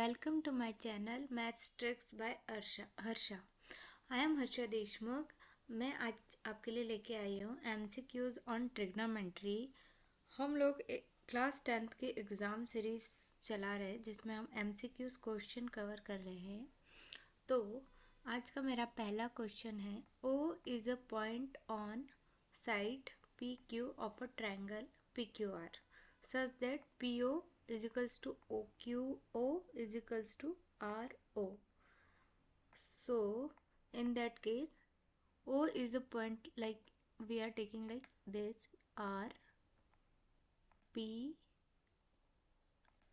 Welcome to my channel Maths Tricks by Harsha. I am Harsha Deshmukh. मैं आज आपके लिए लेके आई हूँ MCQs ऑन ट्रिग्नोमेट्री। हम लोग क्लास 10th की एग्ज़ाम सीरीज चला रहे हैं जिसमें हम MCQs क्वेश्चन कवर कर रहे हैं। तो आज का मेरा पहला क्वेश्चन है, O is a point on side PQ of a triangle PQR such that PO is equals to OQO is equals to RO. So in that case, O is a point like we are taking like this R P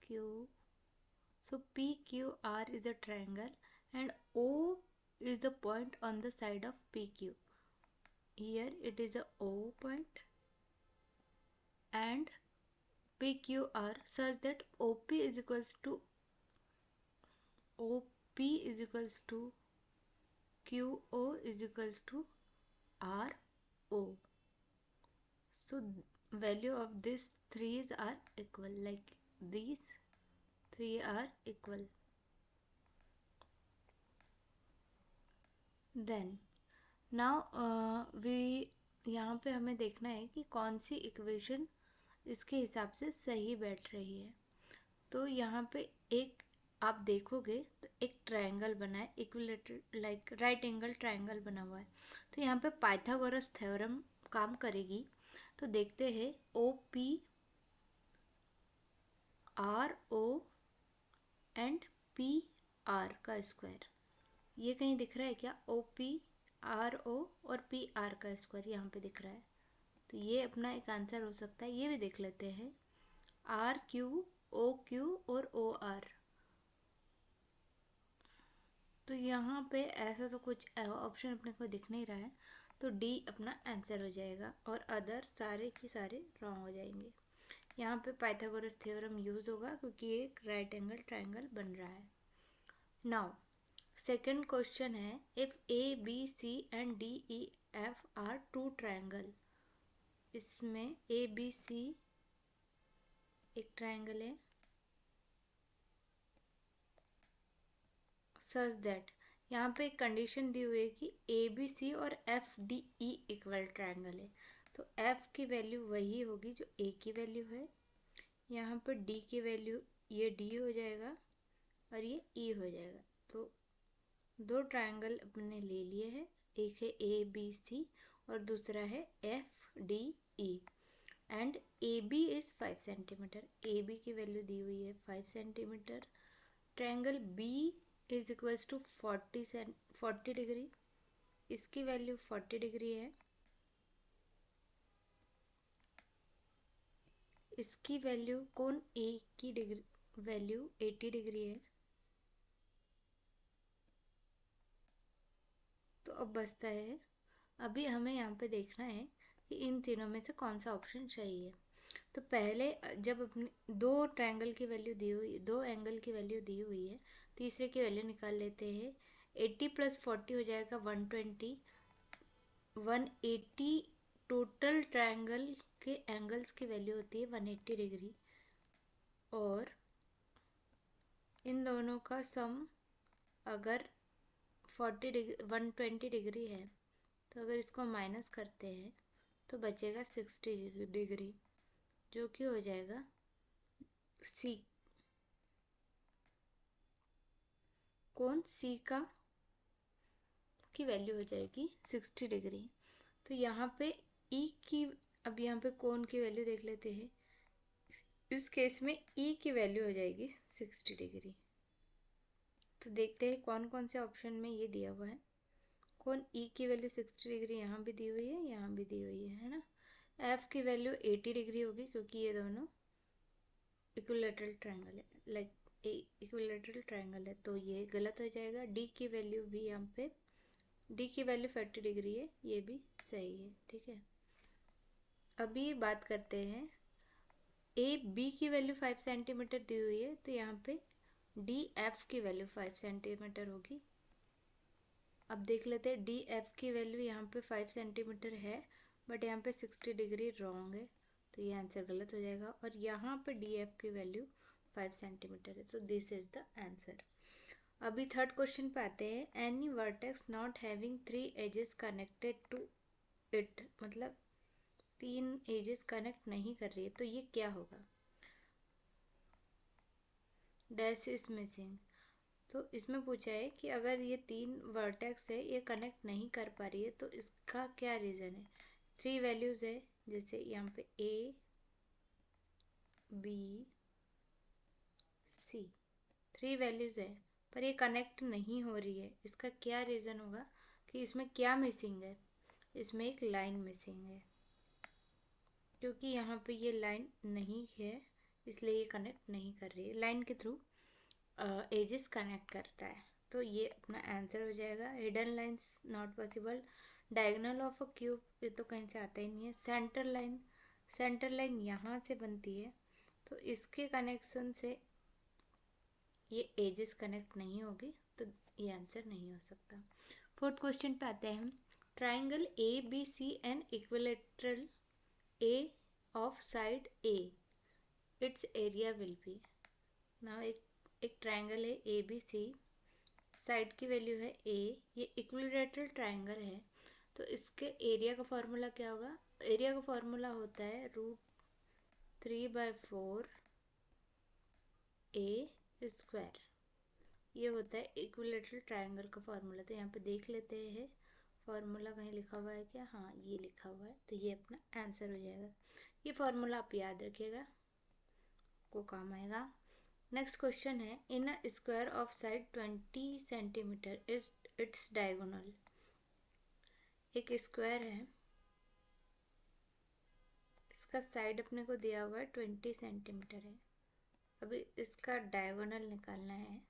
Q. So PQR is a triangle and O is the point on the side of PQ. Here it is a O point and PQR such that OP is equals to QO is equals to RO. So value of these threes are equal, like these three are equal. Then now we यहाँ पे हमें देखना है कि कौन सी equation इसके हिसाब से सही बैठ रही है। तो यहाँ पे एक आप देखोगे तो एक ट्रायंगल बना है, equilateral like right angle triangle बना हुआ है। तो यहाँ पे पाइथागोरस थ्योरम काम करेगी। तो देखते हैं OP RO एंड PR का स्क्वायर, ये कहीं दिख रहा है क्या? OP RO और PR का स्क्वायर यहाँ पे दिख रहा है। तो ये अपना एक आंसर हो सकता है। ये भी देख लेते हैं RQ OQ और OR। तो यहाँ पे ऐसा तो कुछ ऑप्शन अपने को दिख नहीं रहा है, तो D अपना आंसर हो जाएगा और अदर सारे के सारे रॉन्ग हो जाएंगे। यहाँ पे पाइथागोरस थ्योरम यूज होगा क्योंकि एक राइट एंगल ट्रायंगल बन रहा है। नाउ सेकंड क्वेश्चन है, if ABC and DEF are two triangle. इसमें ABC एक ट्रायंगल है सच दैट, यहाँ पे एक कंडीशन दी हुई है कि ABC और FDE इक्वल ट्रायंगल है। तो F की वैल्यू वही होगी जो A की वैल्यू है, यहाँ पर D की वैल्यू ये D हो जाएगा और ये E हो जाएगा। तो दो ट्रायंगल अपने ले लिए हैं, एक है ABC और दूसरा है FDE and AB is 5 centimetre. AB की वैल्यू दी हुई है 5 centimetre. Triangle B is equals to 40 degree, इसकी वैल्यू 40 डिग्री है, इसकी वैल्यू कोण A की डिग्री वैल्यू 80 डिग्री है। तो अब बचता है, अभी हमें यहाँ पे देखना है कि इन तीनों में से कौन सा ऑप्शन सही है। तो पहले जब अपने दो ट्रायंगल की वैल्यू दी हुई, दो एंगल की वैल्यू दी हुई है, तीसरे की वैल्यू निकाल लेते हैं। 80 + 40 हो जाएगा 120। 180 टोटल ट्रायंगल के एंगल्स की वैल्यू होती है 180 डिग्री और इन दोनों का सम अगर 40 डिग्री 120 डिग्री है, तो अगर इसको माइनस करते हैं तो बचेगा 60 डिग्री, जो कि हो जाएगा C, कोण C की वैल्यू हो जाएगी 60 डिग्री। तो यहाँ पे E की, अब यहाँ पे कोण की वैल्यू देख लेते हैं। इस केस में E की वैल्यू हो जाएगी 60 डिग्री। तो देखते हैं कौन कौन से ऑप्शन में ये दिया हुआ है। कोण E की वैल्यू 60 डिग्री यहाँ भी दी हुई है, यहाँ भी दी हुई है ना। F की वैल्यू 80 डिग्री होगी क्योंकि ये दोनों इक्विलेटरल ट्रायंगल है, लाइक इक्विलेटरल ट्रायंगल है, तो ये गलत हो जाएगा। D की वैल्यू भी यहाँ पे D की वैल्यू 40 डिग्री है, ये भी सही है। ठीक है, अभी बात करते हैं B की वैल्यू 5 सेंटीमीटर दी हुई है, तो यहाँ पे DF की वैल्यू 5 सेंटीमीटर होगी। अब देख लेते हैं DF की वैल्यू यहाँ पे 5 सेंटीमीटर है, बट यहाँ पे 60 डिग्री रॉन्ग है, तो ये आंसर गलत हो जाएगा। और यहाँ पे DF की वैल्यू 5 सेंटीमीटर है, तो दिस इज द आंसर। अभी थर्ड क्वेश्चन पे आते हैं। Any vertex not having 3 edges connected to it, मतलब 3 एजेस कनेक्ट नहीं कर रही है, तो ये क्या होगा? Dash is missing. तो इसमें पूछा है कि अगर ये 3 वर्टेक्स है, ये कनेक्ट नहीं कर पा रही है, तो इसका क्या रीज़न है? 3 वैल्यूज़ है, जैसे यहाँ पे ए बी सी, 3 वैल्यूज़ है, पर ये कनेक्ट नहीं हो रही है। इसका क्या रीज़न होगा कि इसमें क्या मिसिंग है? इसमें एक लाइन मिसिंग है, क्योंकि यहाँ पे ये लाइन नहीं है, इसलिए ये कनेक्ट नहीं कर रही है। लाइन के थ्रू एजेस कनेक्ट करता है, तो ये अपना आंसर हो जाएगा। Hidden lines not possible. Diagonal of a cube, ये तो कहीं से आता ही नहीं है। सेंटर लाइन यहाँ से बनती है, तो इसके कनेक्शन से ये एजेस कनेक्ट नहीं होगी, तो ये आंसर नहीं हो सकता। फोर्थ क्वेश्चन पे आते हैं हम। Triangle A B C and equilateral a of side a, it's area will be. Now एक ट्राइंगल है ए बी सी, साइड की वैल्यू है ए, ये इक्विलेटरल ट्राइंगल है, तो इसके एरिया का फॉर्मूला क्या होगा? एरिया का फॉर्मूला होता है √3/4 ए स्क्वायर। ये होता है इक्विलेटरल ट्राइंगल का फॉर्मूला। तो यहाँ पे देख लेते हैं फॉर्मूला कहीं लिखा हुआ है क्या? हाँ, ये लिखा हुआ है, तो ये अपना आंसर हो जाएगा। ये फॉर्मूला आप याद रखिएगा, को काम आएगा। नेक्स्ट क्वेश्चन है। In a square of side 20 centimetre is its diagonal. एक स्क्वायर है, इसका साइड अपने को दिया हुआ है 20 सेंटीमीटर है। अभी इसका डायगोनल निकालना है,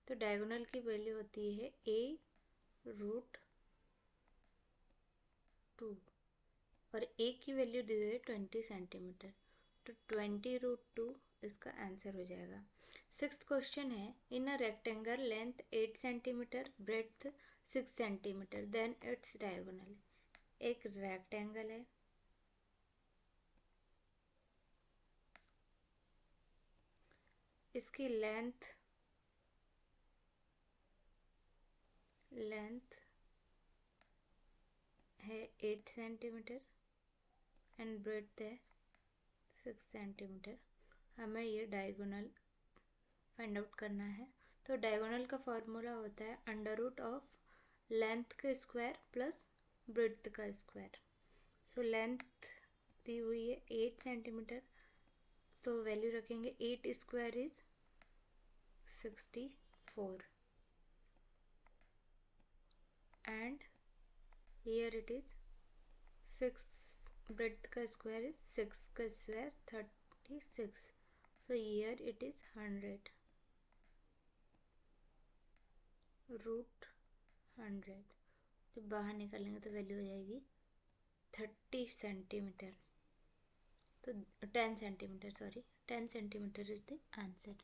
तो डायगोनल की वैल्यू होती है a√2, और ए की वैल्यू दी हुई है 20 सेंटीमीटर, तो 20√2 इसका आंसर हो जाएगा। सिक्स्थ क्वेश्चन है। In a rectangle length 8 centimetre, breadth 6 centimetre, then its diagonal. एक रेक्टेंगल है, इसकी लेंथ है 8 सेंटीमीटर एंड ब्रेड्थ है 6 सेंटीमीटर। हमें ये डायगोनल फाइंड आउट करना है। तो डायगोनल का फॉर्मूला होता है √ लेंथ का स्क्वायर प्लस ब्रेड्थ का स्क्वायर। सो लेंथ दी हुई है 8 सेंटीमीटर, तो वैल्यू रखेंगे 8 square is 64 and here it is 6, breadth का स्क्वायर इज 6 का square 36, so here it is 100 √100। जब बाहर निकालेंगे तो वैल्यू हो जाएगी 30 सेंटीमीटर, तो 10 centimetre, sorry 10 centimetre is the answer.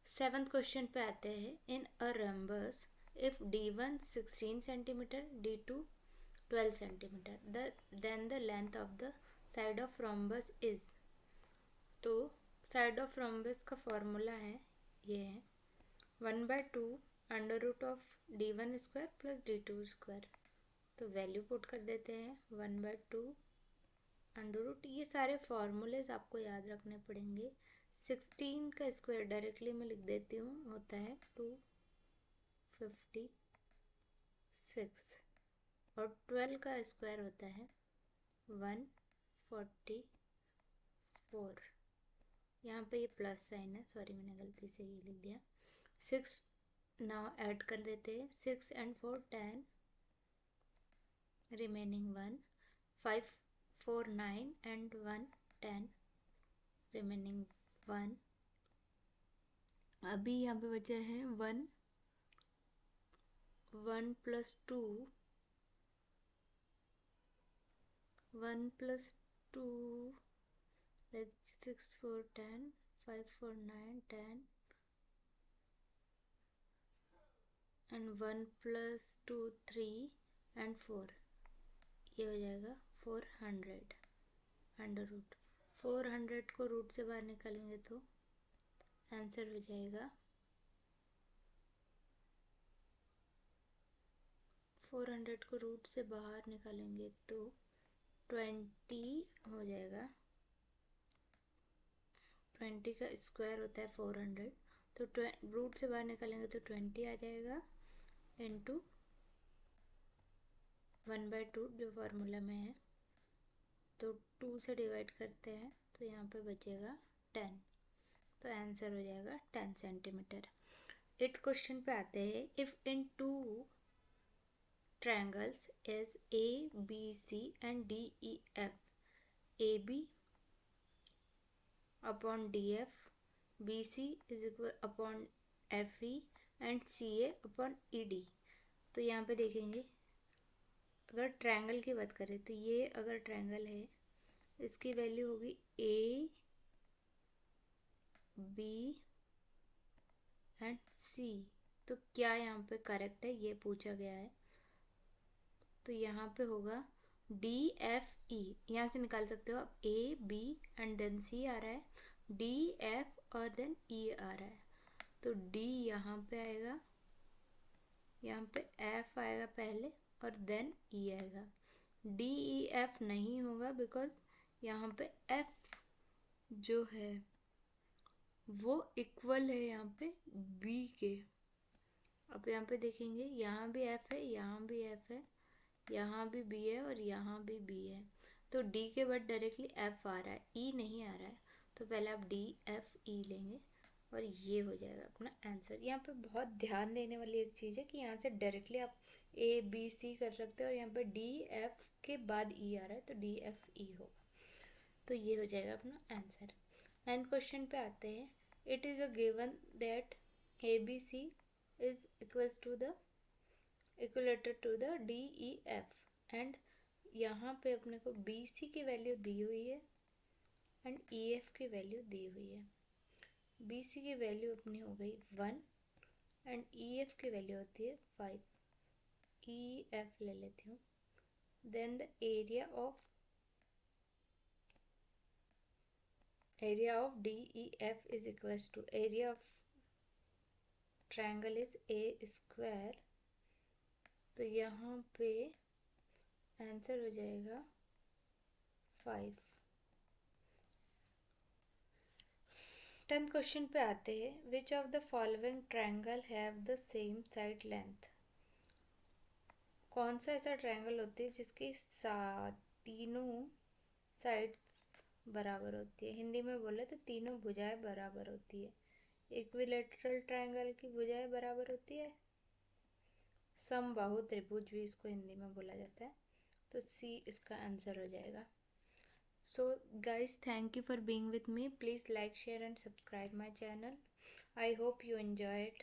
Seventh question पे आते हैं। In a rhombus if D1 16 centimetre, D2 12 centimetre, then the length of the side of rhombus is. तो साइड ऑफ रम्बस का फॉर्मूला है, ये है 1/2 √D1 square plus D2 square. तो value put कर देते हैं 1/2 √, ये सारे फॉर्मूलेज आपको याद रखने पड़ेंगे। 16 का स्क्वायर डायरेक्टली मैं लिख देती हूँ, होता है 256, और 12 का स्क्वायर होता है 144। यहाँ पे ये प्लस साइन है, सॉरी मैंने गलती से ये लिख दिया। 6 नाउ ऐड कर देते हैं, 6 and 4 10, रिमेनिंग 1, 5 4 9 and 1 10, रिमेनिंग 1। अभी यहाँ पे बचे हैं 1 + 2, 1 + 2 like 6 4 10, 5 4 9 10 and 1 + 2 3 and 4, ये हो जाएगा 400 √। 400 को रूट से बाहर निकालेंगे तो आंसर हो जाएगा 400 को रूट से बाहर निकालेंगे तो 20 हो जाएगा। 20 का स्क्वायर होता है 400, तो रूट से बाहर निकालेंगे तो 20 आ जाएगा इंटू 1/2 जो फार्मूला में है, तो 2 से डिवाइड करते हैं तो यहाँ पे बचेगा 10, तो आंसर हो जाएगा 10 सेंटीमीटर। 8 क्वेश्चन पे आते हैं। If in 2 triangles as A, B, C and D, E, F, AB upon DF, BC is equal upon FE and CA upon ED। तो यहाँ पे देखेंगे अगर ट्रायंगल की बात करें तो ये अगर ट्रायंगल है इसकी वैल्यू होगी A, B एंड C। तो क्या यहाँ पे करेक्ट है ये पूछा गया है, तो यहाँ पे होगा DFE, यहाँ से निकाल सकते हो आप A, B and then C आ रहा है, DF और देन E आ रहा है, तो D यहाँ पे आएगा, यहाँ पे F आएगा पहले और देन E आएगा। DEF नहीं होगा बिकॉज यहाँ पे F जो है वो इक्वल है यहाँ पे B के। अब यहाँ पे देखेंगे यहाँ भी F है, यहाँ भी F है, यहाँ भी B है और यहाँ भी B है, तो D के बाद डायरेक्टली F आ रहा है, E नहीं आ रहा है, तो पहले आप DFE लेंगे और ये हो जाएगा अपना आंसर। यहाँ पे बहुत ध्यान देने वाली एक चीज़ है कि यहाँ से डायरेक्टली आप ABC कर सकते हो और यहाँ पे DF के बाद E आ रहा है तो DFE होगा, तो ये हो जाएगा अपना आंसर। 9th क्वेश्चन पे आते हैं। It is a given that ABC is equals to the equilateral to the DEF and यहाँ पे अपने को BC की वैल्यू दी हुई है एंड EF की वैल्यू दी हुई है। BC की वैल्यू अपनी हो गई 1 एंड EF की वैल्यू होती है 5। EF ले लेती हूँ। Then the area of DEF is equals to area of triangle is A square, तो यहाँ पे आंसर हो जाएगा 5। 10th क्वेश्चन पे आते हैं। Which of the following triangle have the same side length. कौन सा ऐसा ट्रायंगल होती है जिसकी तीनों साइड्स बराबर होती है। हिंदी में बोले तो तीनों भुजाएं बराबर होती है। इक्विलेटरल ट्रायंगल की भुजाएं बराबर होती है। समबाहु त्रिभुज भी इसको हिंदी में बोला जाता है, तो सी इसका आंसर हो जाएगा। So guys, thank you for being with me. Please like, share and subscribe my channel. I hope you enjoy it.